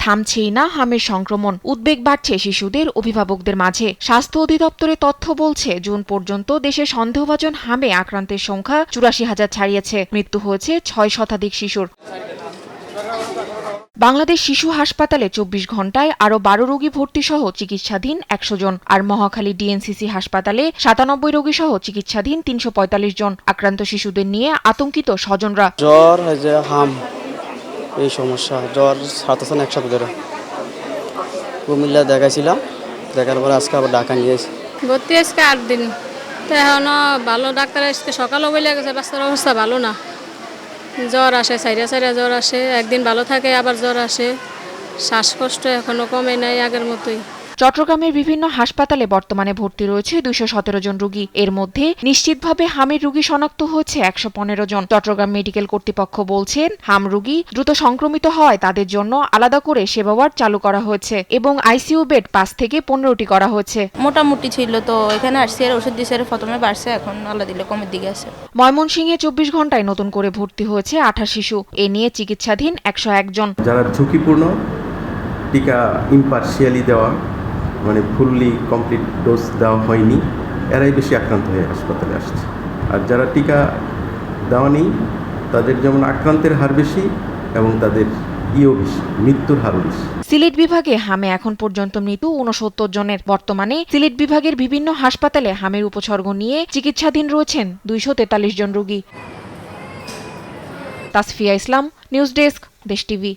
থামছেই না হামের সংক্রমণ, উদ্বেগ বাড়ছে শিশুদের অভিভাবকদের মাঝে। স্বাস্থ্য অধিদপ্তরের তথ্য বলছে, জুন পর্যন্ত দেশে সন্দেহভাজন হামে আক্রান্তের সংখ্যা ৮৪,০০০ ছাড়িয়েছে। মৃত্যু হয়েছে ৬ শতাধিক শিশুর। বাংলাদেশ শিশু হাসপাতালে ২৪ ঘণ্টায় আরও ১২ রোগী ভর্তি সহ চিকিৎসাধীন ১০০ জন, আর মহাখালী ডিএনসিসি হাসপাতালে ৯৭ রোগী সহ চিকিৎসাধীন ৩৪৫ জন। আক্রান্ত শিশুদের নিয়ে আতঙ্কিত স্বজনরা। জ্বর, হাম, এই সমস্যা, জ্বর ৭ একসাথে ধরে কুমিল্লা দেখাইছিলাম, দেখার পরে আজকে আবার ঢাকা নিয়ে এসেছি। ভর্তি আজকে ৮ দিন, তো এখনো ভালো ডাক্তার আজকে সকালেও বলে গেছে বাচ্চার অবস্থা ভালো না। জ্বর আসে, সাইরা জ্বর আসে, একদিন ভালো থাকে আবার জ্বর আসে। শ্বাসকষ্ট এখনো কমে নাই আগের মতোই। চট্টগ্রামের বিভিন্ন হাসপাতালে বর্তমানে ভর্তি রয়েছে ২১৭ জন রোগী। এর মধ্যে নিশ্চিতভাবে হামের রোগী শনাক্ত হয়েছে ১১৫ জন। চট্টগ্রাম মেডিকেল কর্তৃপক্ষ বলছেন, হাম রোগী দ্রুত সংক্রমিত হওয়ায় তাদের জন্য আলাদা করে সেবা ওয়ার্ড চালু করা হয়েছে এবং আইসিইউ বেড ৫ থেকে ১৫টি করা হয়েছে। মোটামুটি ছিল, তো এখানে আসছে, ওষুধ দিছে, প্রথমে বাড়ছে, এখন আল্লাহ দিলে কমের দিকে আছে। ময়মনসিংহে ২৪ ঘণ্টায় নতুন করে ভর্তি হয়েছে ২৮ শিশু। এ নিয়ে চিকিৎসাধীন ১০১ জন। যারা ঝুঁকিপূর্ণ, টিকা ইম্পার্শিয়ালি দেওয়া, মানে ফুললি কমপ্লিট ডোজ দেওয়া হয়নি, এরাই বেশি আক্রান্ত হয়ে হাসপাতালে আসছে। আর যারা টিকা দেওয়া নেই তাদের যেমন আক্রান্তের হার বেশি এবং তাদের বেশি, মৃত্যুর হারও বেশি। সিলেট বিভাগে হামে এখন পর্যন্ত মৃত্যু ৬৯ জনের। বর্তমানে সিলেট বিভাগের বিভিন্ন হাসপাতালে হামের উপসর্গ নিয়ে চিকিৎসাধীন রয়েছেন ২৪৩ জন রোগী। তাসফিয়া ইসলাম, নিউজ ডেস্ক, দেশ টিভি।